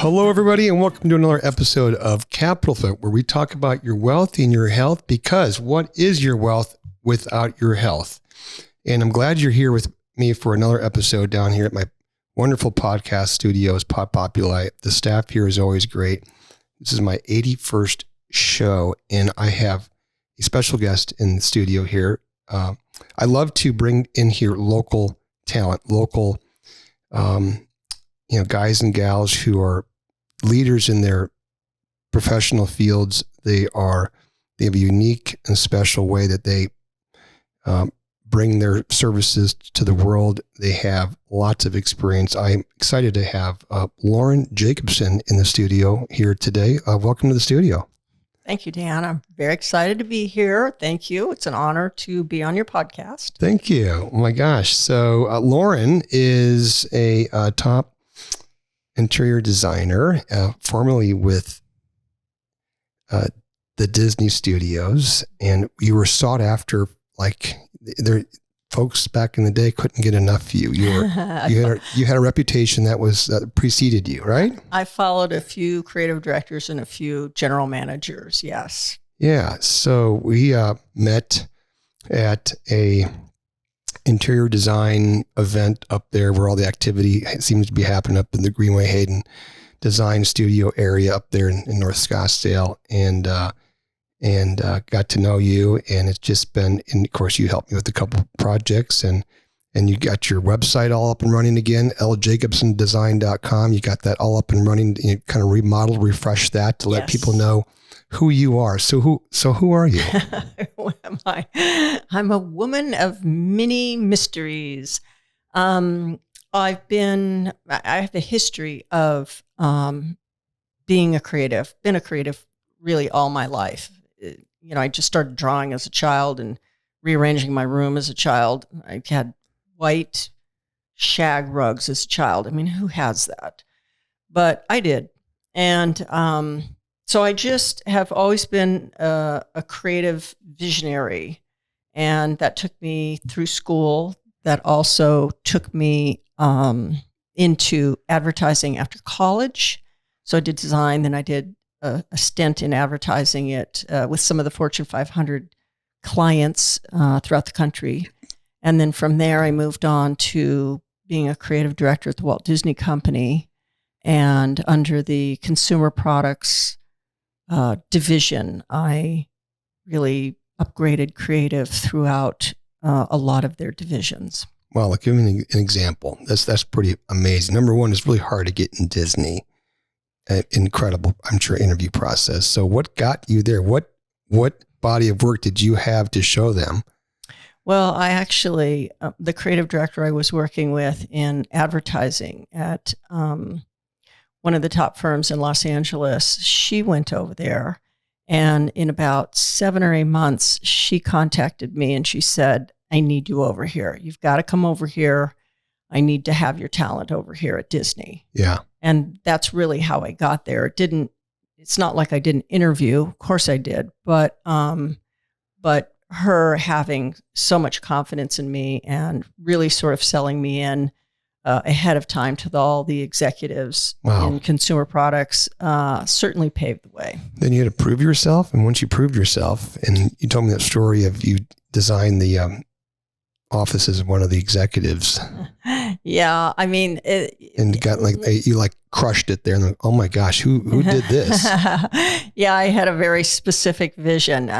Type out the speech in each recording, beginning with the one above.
Hello, everybody, and welcome to another episode of Capital Fit, where we talk about your wealth and your health, because what is your wealth without your health? And I'm glad you're here with me for another episode down here at my wonderful podcast studios, Pod Populi. The staff here is always great. This is my 81st show, and I have a special guest in the studio here. I love to bring in here local talent, local guys and gals who are leaders in their professional fields. They have a unique and special way that they bring their services to the world. They have lots of experience. I'm excited to have Lauren Jacobsen in the studio here today. Welcome to the studio. Thank you, Dan. I'm very excited to be here. Thank you. It's an honor to be on your podcast. Thank you. Oh my gosh. So Lauren is a top interior designer, formerly with the Disney Studios, and you were sought after. Like, folks back in the day couldn't get enough of you. You had a reputation that was preceded you, right? I followed a few creative directors and a few general managers. Yes. Yeah. So we met at a interior design event up there where all the activity seems to be happening up in the Greenway Hayden Design Studio area up there in North Scottsdale, and got to know you. And it's just been, and of course you helped me with a couple projects, and you got your website all up and running again, ljacobsendesign.com. You got that all up and running. You kind of remodeled, refreshed that to let people know who you are. So who are you? Who am I? I'm a woman of many mysteries. I have a history of being a creative, been a creative really all my life. I just started drawing as a child and rearranging my room as a child. I had white shag rugs as a child. I mean, who has that? But I did. And so I just have always been a creative visionary. And that took me through school. That also took me into advertising after college. So I did design, then I did a stint in advertising it with some of the Fortune 500 clients throughout the country. And then from there, I moved on to being a creative director at the Walt Disney Company. And under the consumer products division, I really upgraded creative throughout a lot of their divisions. Well, give me an example. That's pretty amazing. Number one, it's really hard to get in Disney. Incredible, I'm sure, interview process. So what got you there? What body of work did you have to show them? Well, I actually, the creative director I was working with in advertising at one of the top firms in Los Angeles, she went over there, and in about 7 or 8 months, she contacted me and she said, I need you over here. You've got to come over here. I need to have your talent over here at Disney. Yeah. And that's really how I got there. It's not like I didn't interview. Of course I did. But her having so much confidence in me and really sort of selling me in ahead of time to all the executives in consumer products certainly paved the way. Then you had to prove yourself. And once you proved yourself, and you told me that story of you designed the offices of one of the executives. Yeah, I mean, and got you crushed it there. And oh my gosh, who did this? Yeah, I had a very specific vision.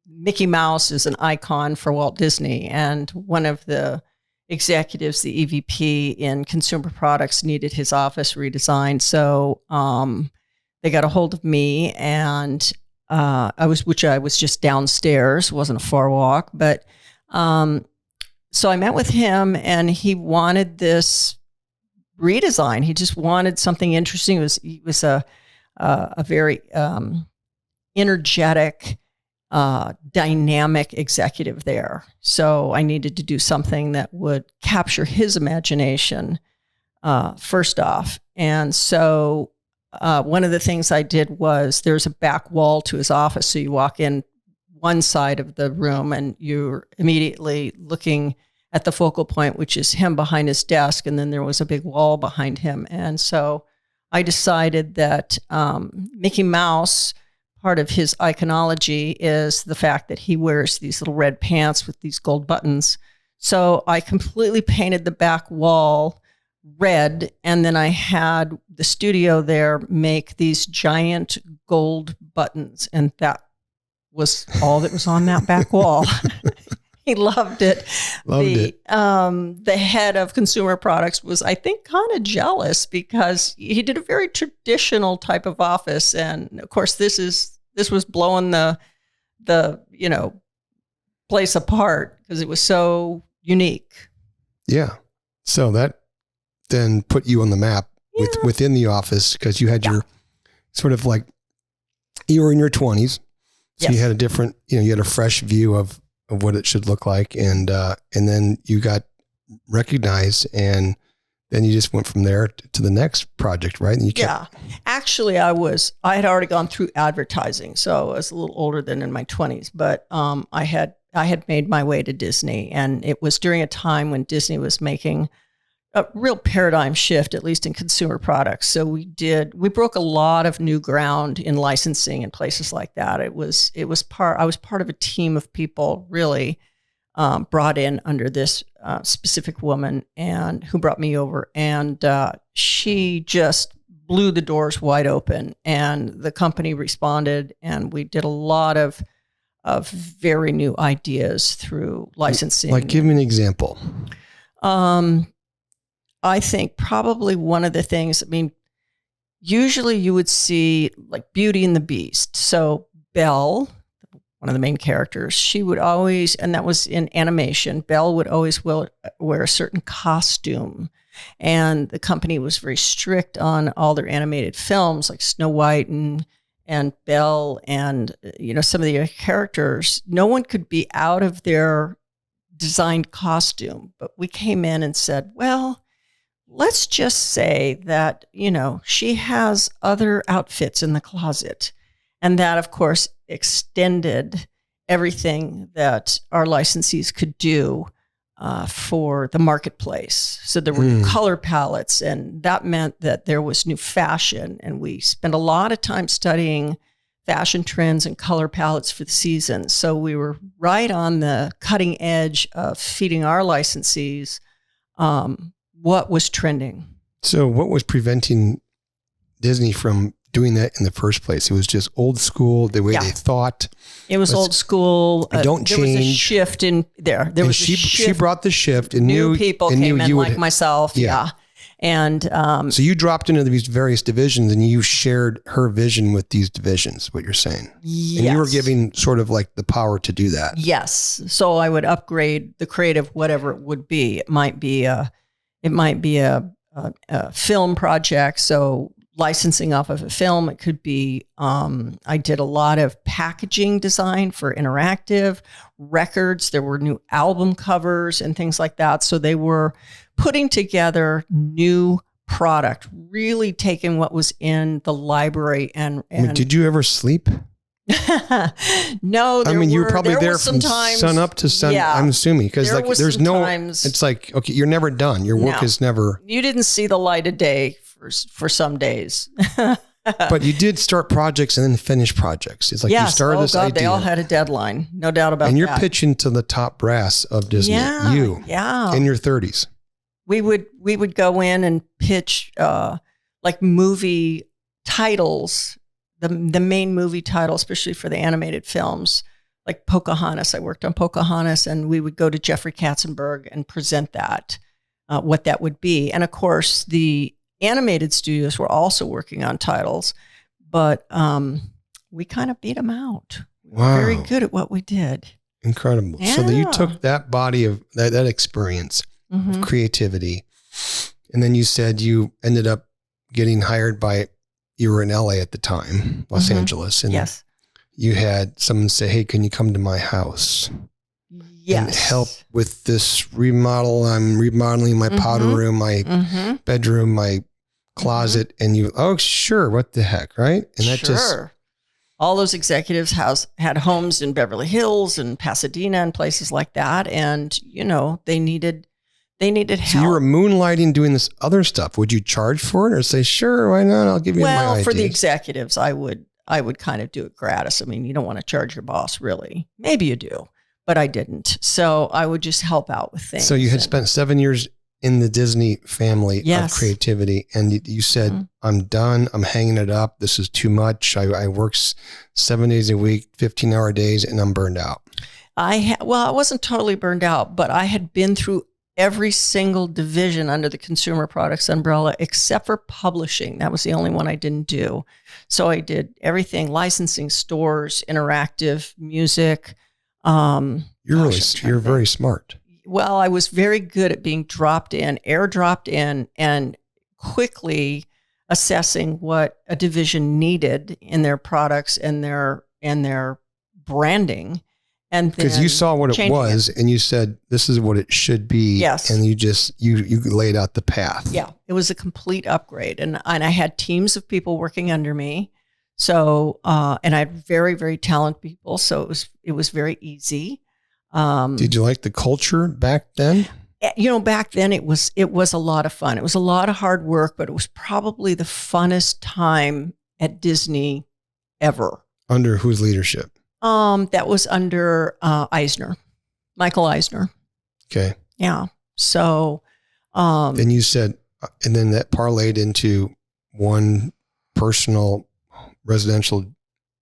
Mickey Mouse is an icon for Walt Disney, and one of the executives, the EVP in consumer products, needed his office redesigned. So they got a hold of me, and I was just downstairs. It wasn't a far walk, but so I met with him, and he wanted this redesign. He just wanted something interesting. He was a very energetic, dynamic executive there. So I needed to do something that would capture his imagination first off. And so one of the things I did was, there's a back wall to his office. So you walk in one side of the room and you're immediately looking at the focal point, which is him behind his desk. And then there was a big wall behind him. And so I decided that Mickey Mouse, part of his iconology is the fact that he wears these little red pants with these gold buttons. So I completely painted the back wall red, and then I had the studio there make these giant gold buttons, and that was all that was on that back wall. He loved it. The head of consumer products was, I think, kind of jealous because he did a very traditional type of office, and of course, this was blowing the place apart because it was so unique. Yeah. So that then put you on the map within the office because you had your sort of like, you were in your 20s. So you had a different, you had a fresh view of what it should look like. And then you got recognized, and then you just went from there to the next project, right? And you kept... Actually, I had already gone through advertising. So I was a little older than in my 20s, but I had made my way to Disney, and it was during a time when Disney was making a real paradigm shift, at least in consumer products. So we broke a lot of new ground in licensing and places like that. I was part of a team of people really brought in under this specific woman, and who brought me over, and she just blew the doors wide open, and the company responded, and we did a lot of very new ideas through licensing. Like, give me an example. I think probably one of the things, usually you would see like Beauty and the Beast. So Belle, one of the main characters, she would always, and that was in animation, Belle would always wear a certain costume. And the company was very strict on all their animated films like Snow White and Belle and, some of the characters. No one could be out of their designed costume. But we came in and said, well, let's just say that, she has other outfits in the closet. And that, of course, extended everything that our licensees could do for the marketplace. So there were new color palettes, and that meant that there was new fashion. And we spent a lot of time studying fashion trends and color palettes for the season. So we were right on the cutting edge of feeding our licensees what was trending. So what was preventing Disney from doing that in the first place? It was just old school, the way they thought. It was old school. Don't change. There was a shift in there. There was a shift. She brought the shift, and new people came in like myself. Yeah. And so you dropped into these various divisions, and you shared her vision with these divisions, what you're saying. Yes. And you were giving sort of like the power to do that. Yes. So I would upgrade the creative, whatever it would be. It might be a film project. So licensing off of a film. It could be, I did a lot of packaging design for interactive records. There were new album covers and things like that. So they were putting together new product, really taking what was in the library and did you ever sleep? No, you were probably there from sun up to sun. Yeah, I'm assuming because there's no. It's like, okay, you're never done. Your work is never. You didn't see the light of day for some days. But you did start projects and then finish projects. It's like you started this idea. They all had a deadline, no doubt about that. And you're pitching to the top brass of Disney. In your 30s. We would go in and pitch like movie titles. The main movie title, especially for the animated films, like Pocahontas. I worked on Pocahontas, and we would go to Jeffrey Katzenberg and present that, what that would be. And of course, the animated studios were also working on titles, but we kind of beat them out. We were very good at what we did. Incredible. Yeah. So that you took that body of that experience of creativity, and then you said you ended up getting hired by. You were in LA at the time, Los Angeles, and you had someone say, "Hey, can you come to my house and help with this remodel? I'm remodeling my powder room, my bedroom, my closet." And you, oh, sure, what the heck, right? And that just all those executives had homes in Beverly Hills and Pasadena and places like that, and they needed They needed So help. you were moonlighting doing this other stuff. Would you charge for it or say, sure, why not? I'll give you my ideas. For the executives, I would kind of do it gratis. I mean, you don't want to charge your boss, really. Maybe you do, but I didn't. So I would just help out with things. So you had spent 7 years in the Disney family Yes. of creativity, and you said, I'm done. I'm hanging it up. This is too much. I work 7 days a week, 15-hour days, and I'm burned out. I wasn't totally burned out, but I had been through every single division under the consumer products umbrella except for publishing. That was the only one I didn't do. So I did everything: licensing, stores, interactive, music. You're very smart. Well, I was very good at being airdropped in, and quickly assessing what a division needed in their products and their branding. And because you saw what it was and you said, this is what it should be. Yes. And you laid out the path. Yeah. It was a complete upgrade. And I had teams of people working under me. So, and I had very, very talented people. So it was very easy. Did you like the culture back then? Back then it was a lot of fun. It was a lot of hard work, but it was probably the funnest time at Disney ever. Under whose leadership? That was under Michael Eisner. Okay. Yeah. So then you said, and then that parlayed into one personal residential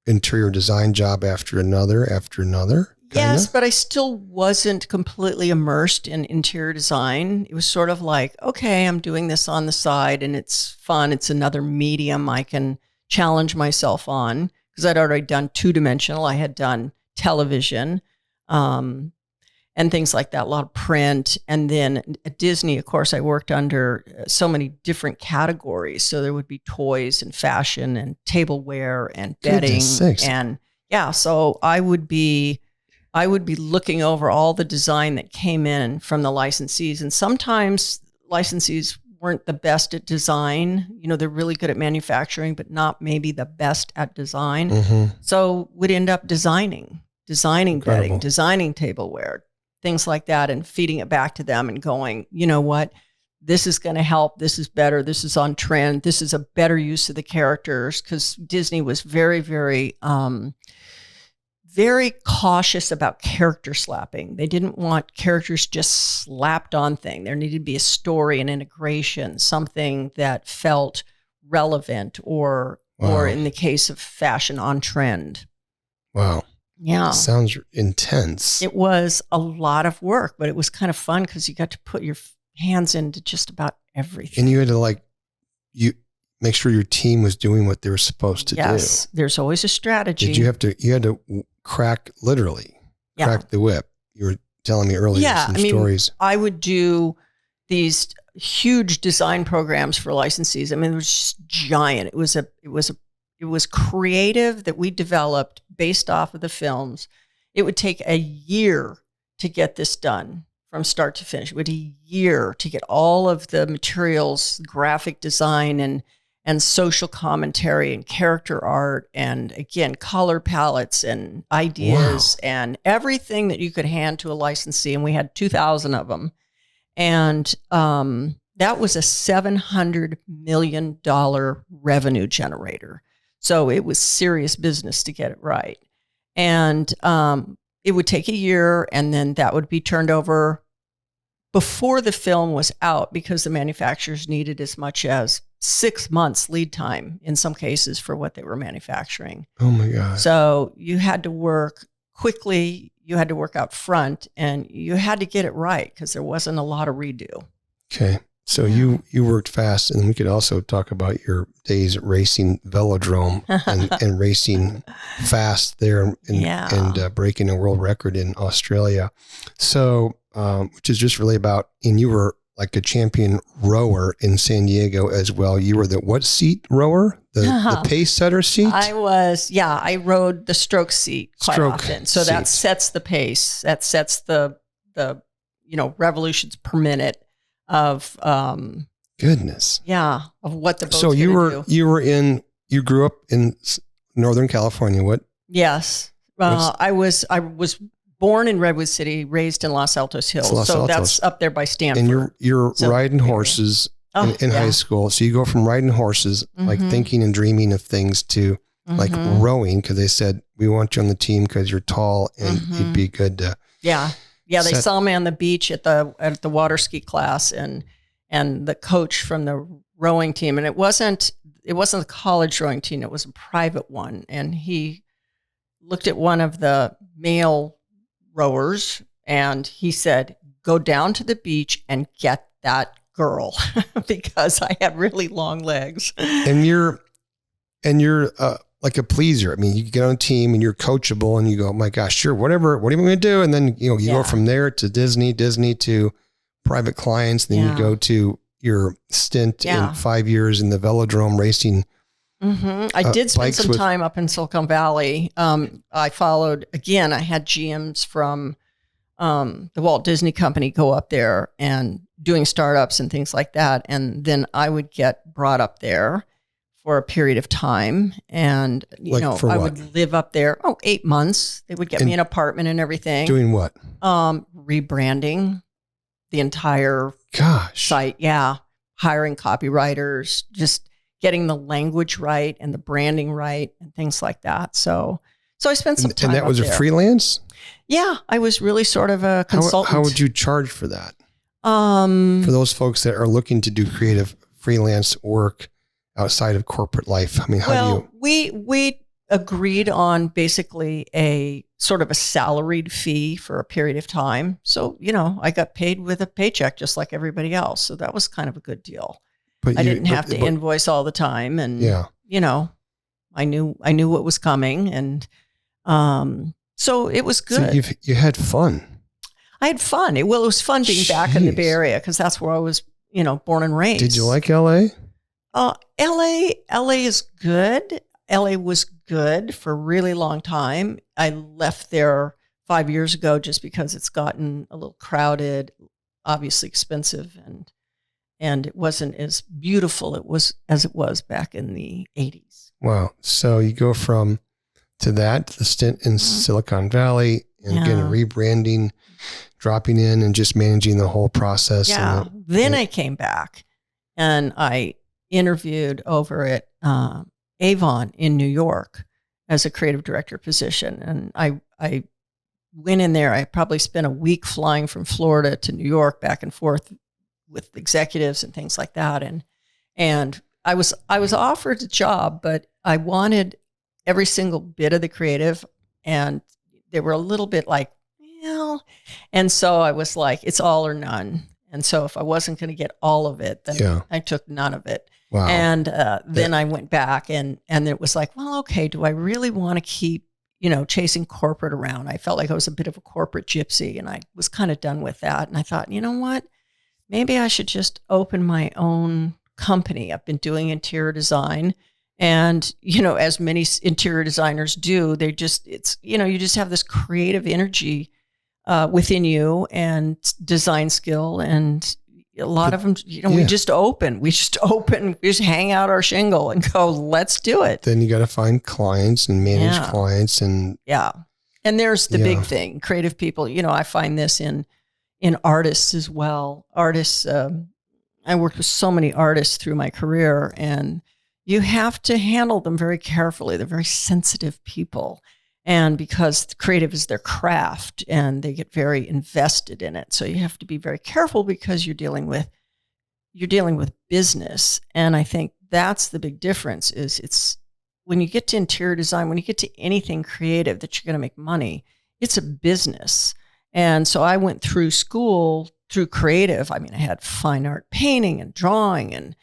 interior design job after another. Kinda? Yes, but I still wasn't completely immersed in interior design. It was sort of like, okay, I'm doing this on the side and it's fun. It's another medium I can challenge myself on, because I'd already done 2-dimensional. I had done television and things like that, a lot of print. And then at Disney, of course, I worked under so many different categories. So there would be toys and fashion and tableware and bedding. And yeah, so I would be looking over all the design that came in from the licensees. And sometimes licensees weren't the best at design. They're really good at manufacturing, but not maybe the best at design. Mm-hmm. So would end up designing bedding, designing tableware, things like that, and feeding it back to them and going, you know what, this is going to help. This is better. This is on trend. This is a better use of the characters, because Disney was very, very, very cautious about character slapping. They didn't want characters just slapped on thing. There needed to be a story and integration, something that felt relevant or in the case of fashion, on trend. Wow. Yeah. Sounds intense. It was a lot of work, but it was kind of fun because you got to put your hands into just about everything. And you had to you make sure your team was doing what they were supposed to do. Yes. There's always a strategy. You had to crack the whip. You were telling me earlier some stories. I would do these huge design programs for licensees. I mean, it was just giant. It was creative that we developed based off of the films. It would take a year to get this done from start to finish. It would take a year to get all of the materials, graphic design and social commentary and character art, and again, color palettes and ideas and everything that you could hand to a licensee. And we had 2,000 of them. And that was a $700 million revenue generator. So it was serious business to get it right. And it would take a year, and then that would be turned over before the film was out, because the manufacturers needed as much as 6 months lead time in some cases for what they were manufacturing. Oh my God. So you had to work quickly, you had to work out front, and you had to get it right because there wasn't a lot of redo. Okay. So you worked fast, and we could also talk about your days racing velodrome and racing fast there and breaking a world record in Australia. So, which is just really about, and you were like a champion rower in San Diego as well. You were the what seat rower? The pace setter seat? I was, I rode the stroke seat quite often. So that sets the pace. That sets the revolutions per minute of goodness. Yeah, of what the boat's So you do. You grew up in Northern California. What? Yes. I was born in Redwood City, raised in Los Altos Hills. Los Altos. That's up there by Stanford. And you're riding horses in yeah. high school. So you go from riding horses, like thinking and dreaming of things, to like rowing, because they said, we want you on the team because you're tall and you'd be good to. Yeah. Yeah. They saw me on the beach at the water ski class, and the coach from the rowing team. And it wasn't a college rowing team. It was a private one. And he looked at one of the male rowers and he said, go down to the beach and get that girl, because I had really long legs. And you're like a pleaser. I mean, you get on a team and you're coachable and you go, oh my gosh, sure, whatever, what are you going to do? And then, you go from there to Disney to private clients. Then you go to your stint in 5 years in the velodrome racing. I did spend some time up in Silicon Valley. I followed, again, I had GMs from the Walt Disney Company go up there and doing startups and things like that. And then I would get brought up there for a period of time. And, I would live up there, 8 months. They would get me an apartment and everything. Doing what? Rebranding the entire site. Yeah. Hiring copywriters, just getting the language right and the branding right and things like that. So I spent some time. And that was there. A freelance? Yeah. I was really sort of a consultant. How would you charge for that? For those folks that are looking to do creative freelance work outside of corporate life. I mean, how do you? We agreed on basically a sort of a salaried fee for a period of time. So, I got paid with a paycheck just like everybody else. So that was kind of a good deal. But I didn't have to invoice all the time. And, I knew what was coming. And so it was good. So you had fun. I had fun. It was fun being back in the Bay Area because that's where I was, born and raised. Did you like LA? LA is good. LA was good for a really long time. I left there 5 years ago just because it's gotten a little crowded, obviously expensive, and it wasn't as beautiful as it was back in the 80s. Wow. So you go to the stint in Silicon Valley and again, rebranding, dropping in and just managing the whole process. Yeah. Then I came back and I interviewed over at Avon in New York as a creative director position. And I went in there. I probably spent a week flying from Florida to New York back and forth with executives and things like that. And I was offered a job, but I wanted every single bit of the creative. And they were a little bit like, and so I was like, it's all or none. And so if I wasn't going to get all of it, then I took none of it. Wow. And then I went back and it was like, well, okay, do I really want to keep, chasing corporate around? I felt like I was a bit of a corporate gypsy and I was kind of done with that. And I thought, you know what, maybe I should just open my own company. I've been doing interior design and, as many interior designers do, you just have this creative energy within you and design skill. And a lot of them, we just hang out our shingle and go, let's do it. Then you got to find clients and manage clients. And and there's the big thing, creative people, I find this in artists as well. Artists, I worked with so many artists through my career and you have to handle them very carefully. They're very sensitive people. And because creative is their craft and they get very invested in it. So you have to be very careful because you're dealing with business. And I think that's the big difference is it's when you get to interior design, when you get to anything creative that you're going to make money, it's a business. And so I went through school through creative. I mean, I had fine art painting and drawing and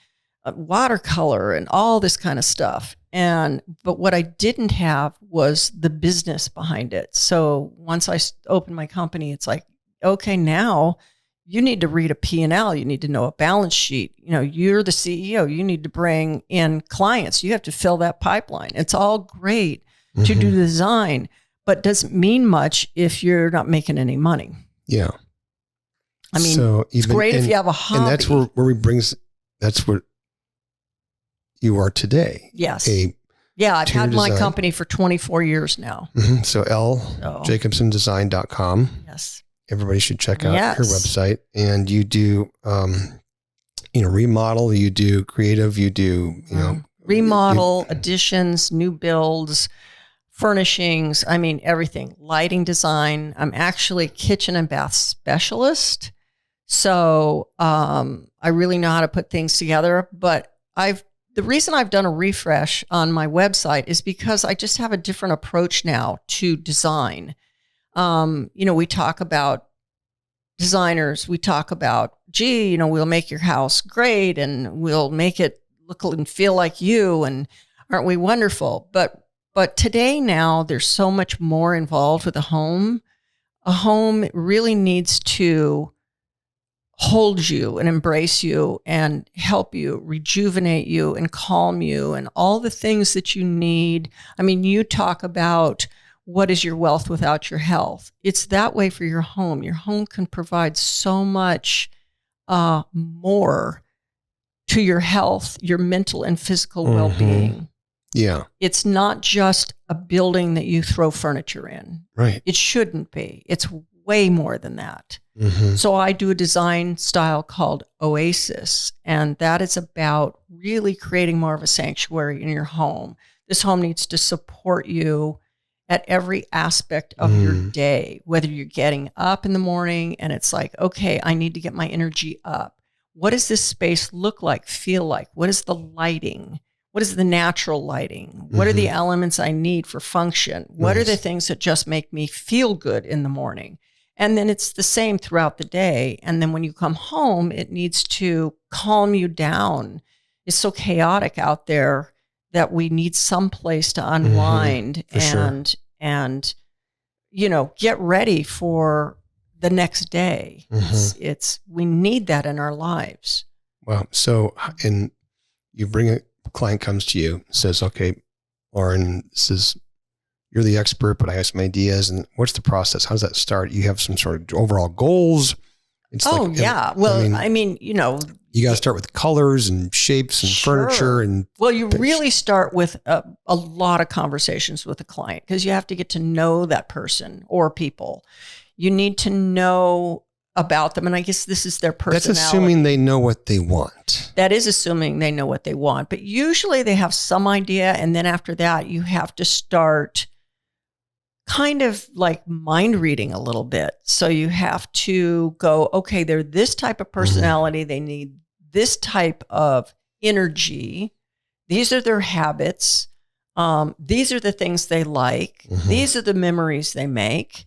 watercolor and all this kind of stuff. But what I didn't have was the business behind it. So once I opened my company, it's like, okay, now you need to read a P&L. You need to know a balance sheet. You're the CEO. You need to bring in clients. You have to fill that pipeline. It's all great to do design, but doesn't mean much if you're not making any money. Yeah. I mean, it's great if you have a hobby. And that's where that's what you are today. Yes. A Yeah, I've Interior had my design. company for 24 years now. So ljacobsendesign.com. Yes. Everybody should check out Yes. your website. And you do, remodel, you do creative, you do, remodel, additions, new builds, furnishings. I mean, everything. Lighting design. I'm actually a kitchen and bath specialist. So I really know how to put things together. But the reason I've done a refresh on my website is because I just have a different approach now to design. We talk about designers. We talk about, we'll make your house great and we'll make it look and feel like you. And aren't we wonderful? But today now there's so much more involved with a home. A home really needs to hold you and embrace you and help you, rejuvenate you and calm you and all the things that you need. I mean, you talk about what is your wealth without your health. It's that way for your home. Your home can provide so much more to your health, your mental and physical well-being. Yeah. It's not just a building that you throw furniture in. Right. It shouldn't be. It's way more than that. Mm-hmm. So I do a design style called Oasis, and that is about really creating more of a sanctuary in your home. This home needs to support you at every aspect of your day, whether you're getting up in the morning and it's like, okay, I need to get my energy up. What does this space look like, feel like? What is the lighting? What is the natural lighting? What are the elements I need for function? What are the things that just make me feel good in the morning? And then it's the same throughout the day. And then when you come home, it needs to calm you down. It's so chaotic out there that we need some place to unwind and get ready for the next day. We need that in our lives. Well, so, and you bring a client comes to you, says, okay, Lauren, you're the expert, but I have some ideas. And what's the process? How does that start? You have some sort of overall goals. It's Well, you got to start with colors and shapes and furniture. And you really start with a lot of conversations with a client because you have to get to know that person or people. You need to know about them. And I guess this is their personality. That's assuming they know what they want. That is assuming they know what they want. But usually they have some idea. And then after that, you have to start kind of like mind reading a little bit. So you have to go, okay, they're this type of personality. They need this type of energy. These are their habits. These are the things they like. These are the memories they make.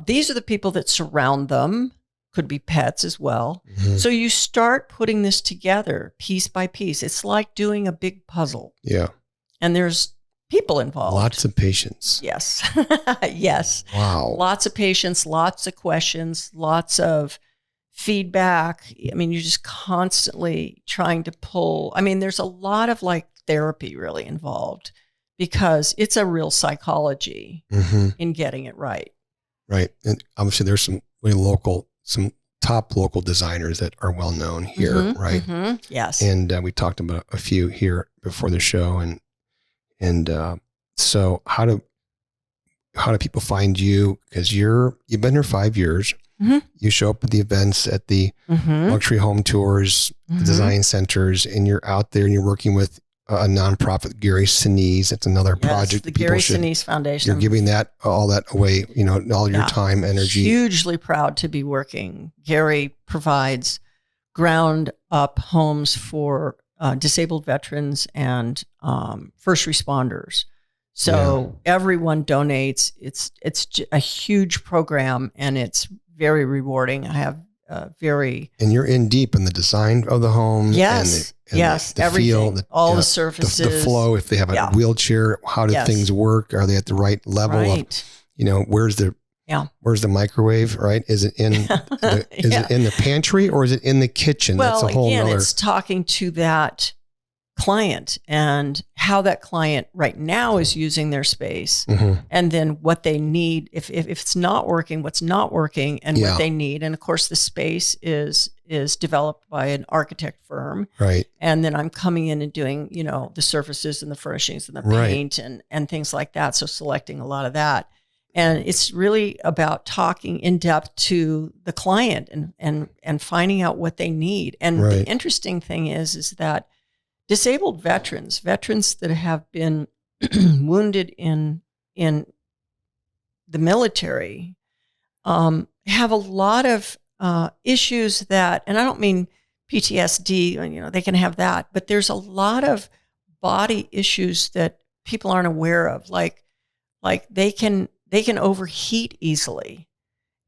These are the people that surround them. Could be pets as well. So you start putting this together piece by piece. It's like doing a big puzzle. Yeah. And there's people involved. Lots of patience. Yes. Yes. Wow. Lots of patience, lots of questions, lots of feedback. I mean, you're just constantly trying to pull. I mean, there's a lot of like therapy really involved because it's a real psychology in getting it right. Right. And obviously there's some top local designers that are well known here, right? Yes. And we talked about a few here before the show. And so how do people find you? Because you've been here 5 years. You show up at the events, at the luxury home tours, the design centers, and you're out there and you're working with a nonprofit, Gary Sinise. It's another project. The Gary Sinise Foundation. You're giving all that away, all your time, energy. Hugely proud to be working. Gary provides ground up homes for disabled veterans and first responders. So everyone donates. It's a huge program and it's very rewarding. I have and you're in deep in the design of the home. Yes. The everything. Feel, all the surfaces. The flow. If they have a wheelchair, how do things work? Are they at the right level of, where's the microwave, right? Is it in it in the pantry or is it in the kitchen? Well, that's a whole again, nother. It's talking to that client and how that client right now is using their space and then what they need if it's not working, what's not working and what they need. And of course the space is is developed by an architect firm. Right. And then I'm coming in and doing, the surfaces and the furnishings and the Right. paint and things like that. So selecting a lot of that. And it's really about talking in depth to the client and finding out what they need. And Right. the interesting thing is that disabled veterans that have been wounded in the military, have a lot of issues that, and I don't mean PTSD, they can have that, but there's a lot of body issues that people aren't aware of, like they can overheat easily,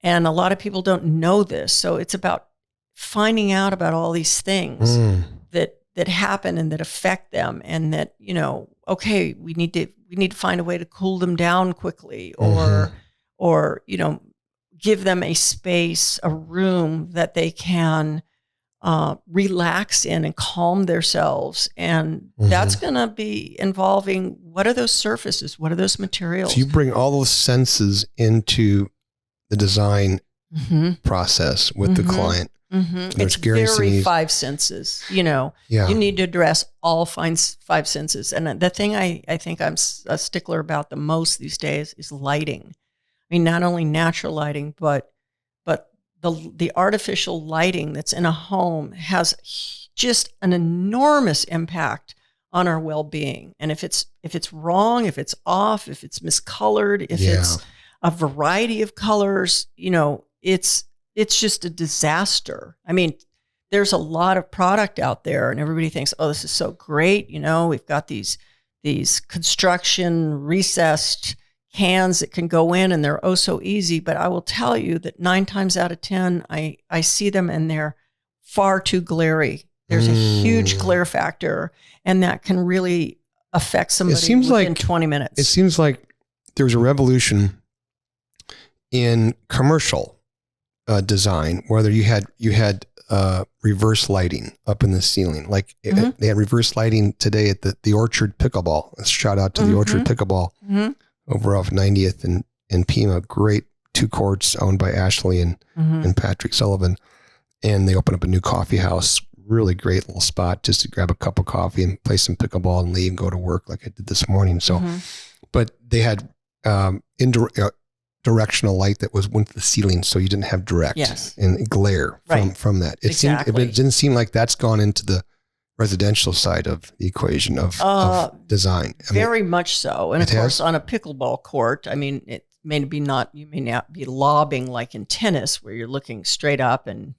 and a lot of people don't know this. So it's about finding out about all these things that happen and that affect them, and that okay, we need to find a way to cool them down quickly, or give them a space, a room that they can relax in and calm themselves. And that's going to be involving, what are those surfaces? What are those materials? So you bring all those senses into the design process with the client. It's very five senses. You need to address all five senses. And the thing I think I'm a stickler about the most these days is lighting. I mean, not only natural lighting, but the artificial lighting that's in a home has just an enormous impact on our well-being. And if it's wrong, if it's off, if it's miscolored, if it's a variety of colors, it's just a disaster. I mean, there's a lot of product out there, and everybody thinks, oh, this is so great. We've got these construction recessed cans that can go in, and they're oh so easy. But I will tell you that 9 times out of 10, I see them and they're far too glary. There's a huge glare factor, and that can really affect somebody within 20 minutes. It seems like there's a revolution in commercial design, whether you had reverse lighting up in the ceiling. Like they had reverse lighting today at the Orchard Pickleball. Shout out to the Orchard Pickleball over off 90th and Pima. Great 2 courts owned by Ashley and Patrick Sullivan. And they opened up a new coffee house. Really great little spot just to grab a cup of coffee and play some pickleball and leave and go to work like I did this morning. So, but they had directional light that went to the ceiling, so you didn't have direct and glare from that. It didn't seem like that's gone into the residential side of the equation of design. Very much so. And of course, on a pickleball court, I mean, it may you may not be lobbing like in tennis where you're looking straight up and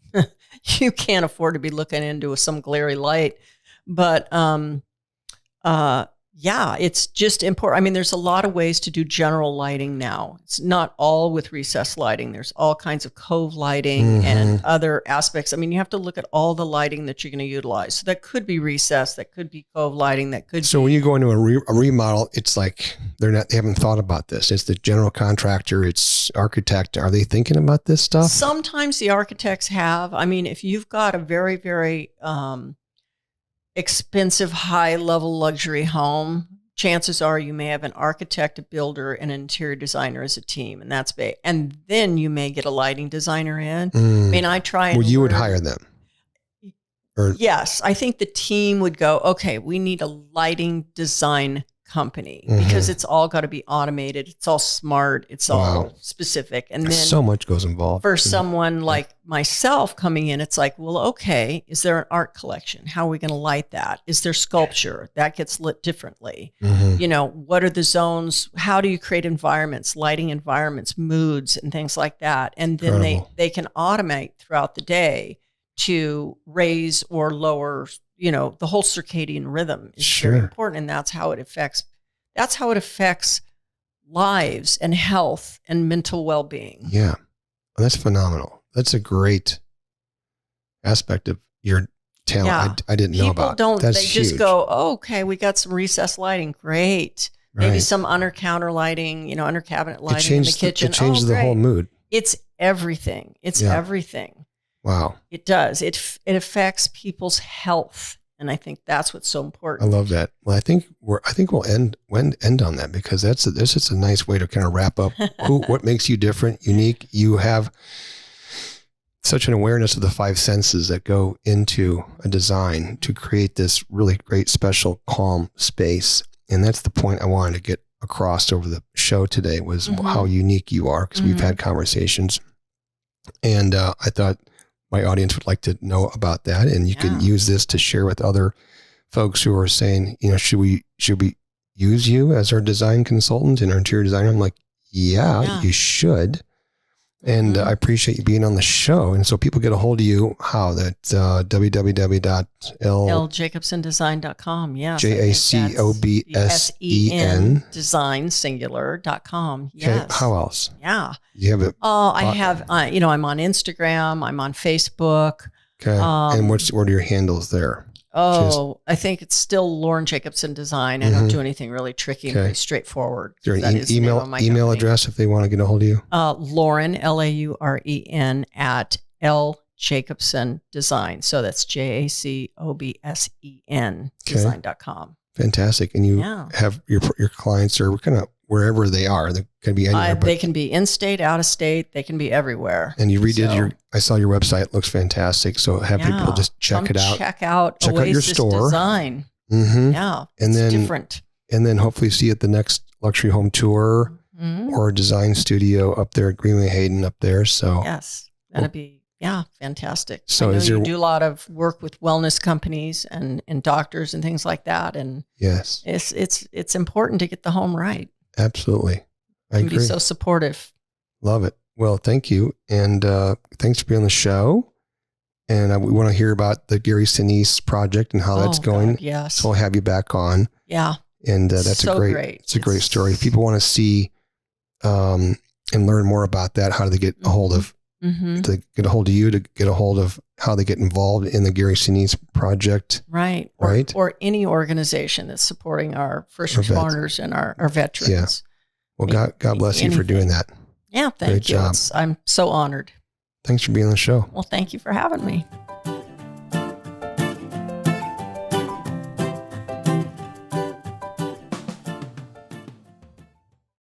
you can't afford to be looking into some glary light. But it's just important. I mean, there's a lot of ways to do general lighting now. It's not all with recessed lighting. There's all kinds of cove lighting and other aspects. I mean, you have to look at all the lighting that you're going to utilize. So that could be recessed, that could be cove lighting, that could So when you go into a remodel, it's like they haven't thought about this. It's the general contractor, it's architect. Are they thinking about this stuff? Sometimes the architects have. I mean, if you've got a very, very expensive, high-level luxury home, chances are you may have an architect, a builder, and an interior designer as a team, and that's big. And then you may get a lighting designer in. I mean, I try and you would hire them. Yes, I think the team would go, okay, we need a lighting design company because it's all got to be automated. It's all smart. It's all specific. And then so much goes involved. For someone like myself coming in, it's like, well, okay, is there an art collection? How are we going to light that? Is there sculpture? That gets lit differently. What are the zones? How do you create environments, lighting environments, moods, and things like that? And then they can automate throughout the day to raise or lower, the whole circadian rhythm is very important. And that's how it affects lives and health and mental well-being. Yeah. Well, that's phenomenal. That's a great aspect of your talent. I didn't know about. They just go, oh, okay, we got some recessed lighting. Great. Maybe some under counter lighting, under cabinet lighting in the kitchen. It changes the whole mood. It's everything. It's everything. Wow. It does. It affects people's health. And I think that's what's so important. I love that. Well, I think we'll end on that, because that's just a nice way to kind of wrap up what makes you different, unique. You have such an awareness of the five senses that go into a design to create this really great, special, calm space. And that's the point I wanted to get across over the show today was how unique you are, because we've had conversations. And I thought my audience would like to know about that. And you can use this to share with other folks who are saying, you know, should we use you as our design consultant and our interior designer? I'm like, yeah. You should. And I appreciate you being on the show. And so people get a hold of you, how? That's www.ljacobsendesign.com. Yes. JACOBSEN. Design singular.com. Yes. Okay. How else? Yeah. You have it. I have, you know, I'm on Instagram. I'm on Facebook. Okay. And what are your handles there? I think it's still Lauren Jacobsen Design. I don't do anything really tricky, very straightforward. Is there an email address if they want to get a hold of you? Lauren, Lauren at Jacobsen Design. So that's JACOBSEN design.com. Fantastic. And you have your clients are kind of wherever they are. They can be anywhere. They can be in state, out of state. They can be everywhere. And you redid I saw your website. It looks fantastic. So have people just check it out. Check out your store. Design. Yeah. And it's then different. And then hopefully see you at the next luxury home tour or design studio up there at Greenway Hayden up there. So yes, that'd be fantastic. So I know you do a lot of work with wellness companies and doctors and things like that. And yes, it's important to get the home right. Absolutely. I agree. Be so supportive. Love it. Well, thank you. And thanks for being on the show. And we want to hear about the Gary Sinise project and how that's going. God, yes. So I'll have you back on. Yeah. And that's so great. It's a great story. If people want to see and learn more about that, how do they get a hold of to get a hold of you, to get a hold of how they get involved in the Gary Sinise project? Right. Or any organization that's supporting our first responders and our veterans. Yeah. Well, God bless you for doing that. Yeah. Thank you. Job. I'm so honored. Thanks for being on the show. Well, thank you for having me.